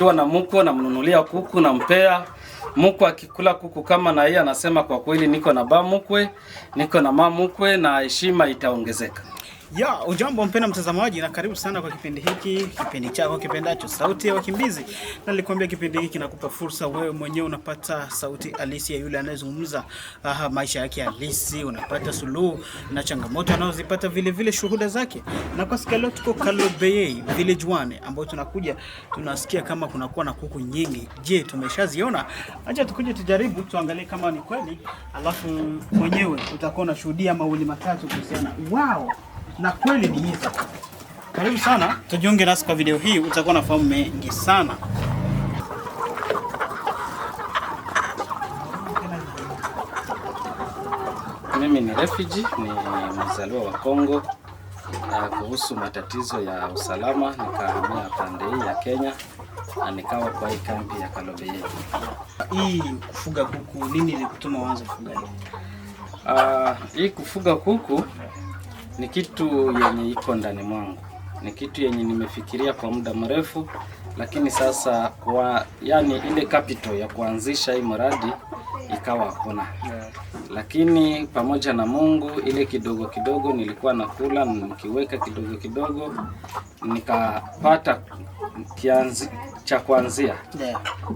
nikiwa na mko namnunulia kuku nampea mko, akikula kuku kama na yeye anasema kwa kweli niko na ba mkwe, niko na mama mkwe na heshima itaongezeka. Ya, ujambo mpenda mtazamaji na karibu sana kwa kipindi hiki, kipindi chako kipendacho Sauti ya Wakimbizi. Na nilikwambia kipindi hiki kinakupa fursa wewe mwenyewe unapata sauti halisi ya yule anayezungumza maisha yake halisi, unapata suluhu na changamoto anazozipata, vile vile shuhuda zake. Na kwa siku leo tuko Kalobeyei Village 1 ambapo tunakuja tunasikia kama kunakuwa na kuku nyingi. Je, tumeshaziona? Acha tukuje tujaribu tuangalie kama ni kweli, alafu mwenyewe utakuwa unashuhudia mawili matatu kuhusiana. Wow! Na kweli ni hizo. Karibu sana, tujiunge nasi kwa video hii, utakuwa nafahamu mengi sana. Mimi ni refugee, ni mzaliwa wa Kongo. Kuhusu matatizo ya usalama nikahamia pande hii ya Kenya na nikawa kwa hii kambi ya Kalobeyei. Hii kufuga kuku, nini ilikutuma uanze kufuga hii? Hii kufuga kuku ni kitu yenye iko ndani mwangu, ni kitu yenye nimefikiria kwa muda mrefu, lakini sasa yani ile capital ya kuanzisha hii mradi ikawa hakuna. Lakini pamoja na Mungu, ile kidogo kidogo nilikuwa nakula, nikiweka kidogo kidogo nikapata kianzi cha kuanzia.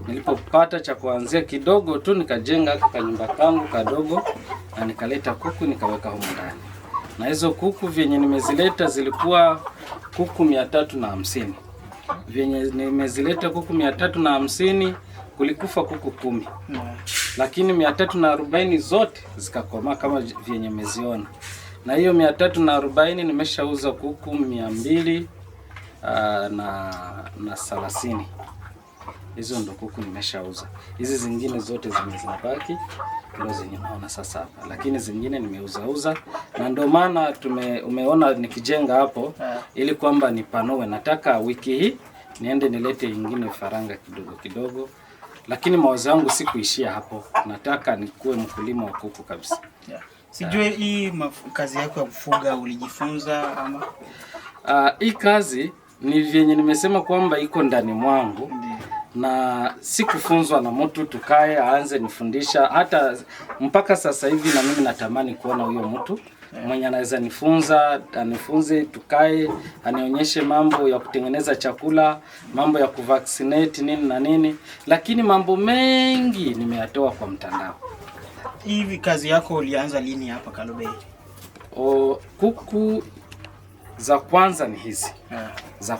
Nilipopata cha kuanzia kidogo tu nikajenga kanyumba kangu kadogo na nikaleta kuku nikaweka huko ndani. Na hizo kuku vyenye nimezileta zilikuwa kuku 350. Vyenye nimezileta kuku 350 kulikufa kuku 10. Lakini 340 zote zikakomaa kama vyenye meziona. Na hiyo 340 nimeshauza kuku 200 na 30. Hizo ndo kuku nimeshauza. Hizi zingine zote zinabaki ndio zenye naona sasa hapa, lakini zingine nimeuza na ndio maana umeona nikijenga hapo ili kwamba nipanoe. Nataka wiki hii niende nilete nyingine faranga kidogo kidogo, lakini mawazo yangu si kuishia hapo, nataka nikuwe mkulima wa kuku kabisa. Sijui hii kazi yako ya kufuga ulijifunza ama? Hii kazi ni vyenye nimesema kwamba iko ndani mwangu. Na sikufunzwa na mtu tukae aanze nifundisha, hata mpaka sasa hivi na mimi natamani kuona huyo mtu mwenye anaweza nifunza, anifunze, tukae anionyeshe mambo ya kutengeneza chakula, mambo ya kuvaccinate nini na nini, lakini mambo mengi nimeyatoa kwa mtandao. Hivi kazi yako ulianza lini hapa Kalobeyei? Kuku za kwanza ni hizi. Za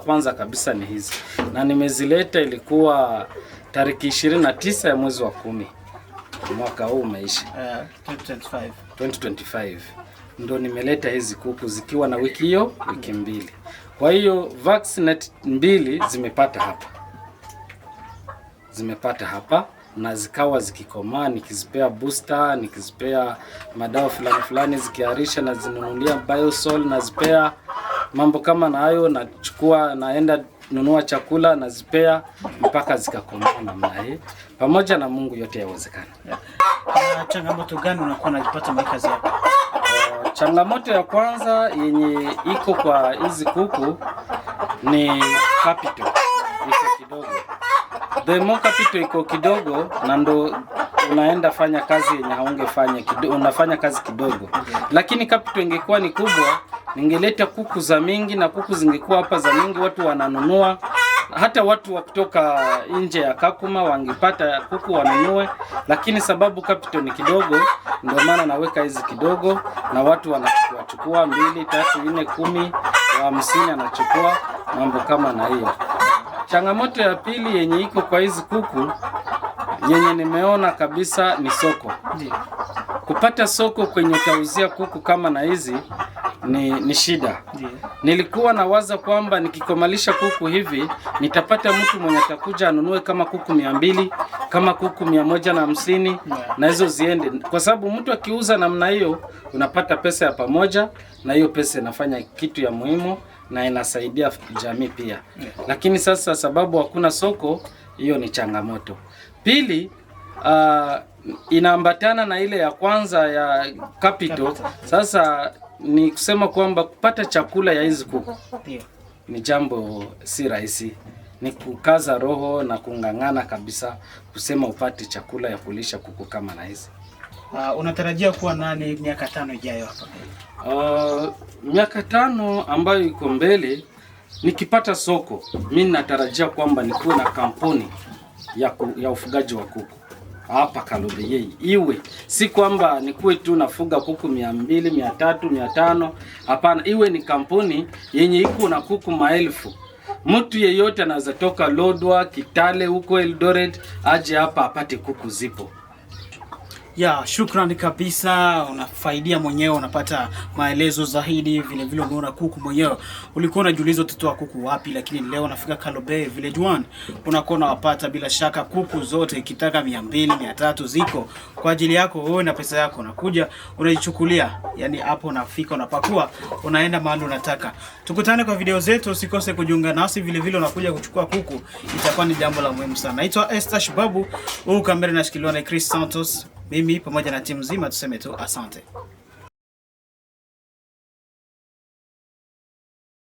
kwanza kabisa ni hizi. Na nimezileta ilikuwa tariki 29 ya mwezi wa 10. Mwaka huu umeisha. 2025. Ndio nimeleta hizi kuku zikiwa na wiki 2. Kwa hiyo vaccinate 2 zimepata hapa na zikawa zikikomaa, nikizipea booster, nikizipea madawa fulani zikiarisha na zinunulia Biosol na zipea mambo kama na hayo, nachukua naenda nunua chakula na zipea mpaka zikakomaa namna hii. Pamoja na Mungu yote yawezekana. Changamoto gani unakuwa unapata kwa kazi yako? Changamoto ya kwanza yenye iko kwa hizi kuku ni capital iko kidogo. The more capital iko kidogo na ndo unaenda fanya kazi yenye haungefanya kidogo, unafanya kazi kidogo. Lakini capital ingekuwa ni kubwa, ningeleta kuku za mingi na kuku zingekuwa hapa za mingi, watu wananunua. Hata watu wa kutoka nje ya Kakuma wangepata kuku wanunue, lakini sababu capital ni kidogo, ndio maana naweka hizi kidogo na watu wanachukua 2, 3, 4, 10, 50 anachukua mambo kama na hiyo. Changamoto ya pili yenye iko kwa hizi kuku yenye nimeona kabisa ni soko. Kupata soko kwenye utauzia kuku kama na hizi ni shida. Nilikuwa nawaza kwamba nikikomalisha kuku hivi nitapata mtu mwenye atakuja anunue kama kuku 200, kama kuku 150 na hizo ziende, kwa sababu mtu akiuza namna hiyo unapata pesa ya pamoja na hiyo pesa inafanya kitu ya muhimu na inasaidia jamii pia. Lakini sasa sababu hakuna soko, hiyo ni changamoto. Pili, inaambatana na ile ya kwanza ya capital. Sasa ni kusema kwamba kupata chakula ya hizi kuku ni jambo si rahisi. ni kukaza roho na kung'ang'ana kabisa kusema upate chakula ya kulisha kuku kama na hizi. Unatarajia kuwa nani miaka 5 ijayo hapa? Miaka 5 ambayo iko mbele, nikipata soko, mimi natarajia kwamba nikuwe na kampuni ya ufugaji wa kuku hapa Kalobeyei. Iwe si kwamba nikuwe tu nafuga kuku 200, 300, 500. Hapana, iwe ni kampuni yenye iko na kuku maelfu. Mtu yeyote anaweza toka Lodwar, Kitale, huko Eldoret aje hapa apate kuku zipo. Ya, shukrani kabisa. Unafaidia mwenyewe, unapata maelezo zaidi. Vile vile unaona kuku mwenyewe. Ulikuwa unajiuliza utatoa kuku wapi, lakini leo unafika Kalobeyei Village 1 unakuwa unawapata bila shaka kuku zote. Ikitaka 200, 300 ziko kwa ajili yako wewe na pesa yako. Unakuja unaichukulia, yani hapo unafika unapakua, unaenda mahali unataka. Tukutane kwa video zetu, usikose kujiunga nasi. Vile vile unakuja kuchukua kuku, itakuwa ni jambo la muhimu sana. Naitwa Estash Babu, kamera inashikiliwa na Chris Santos. Mimi pamoja na timu nzima tuseme tu asante.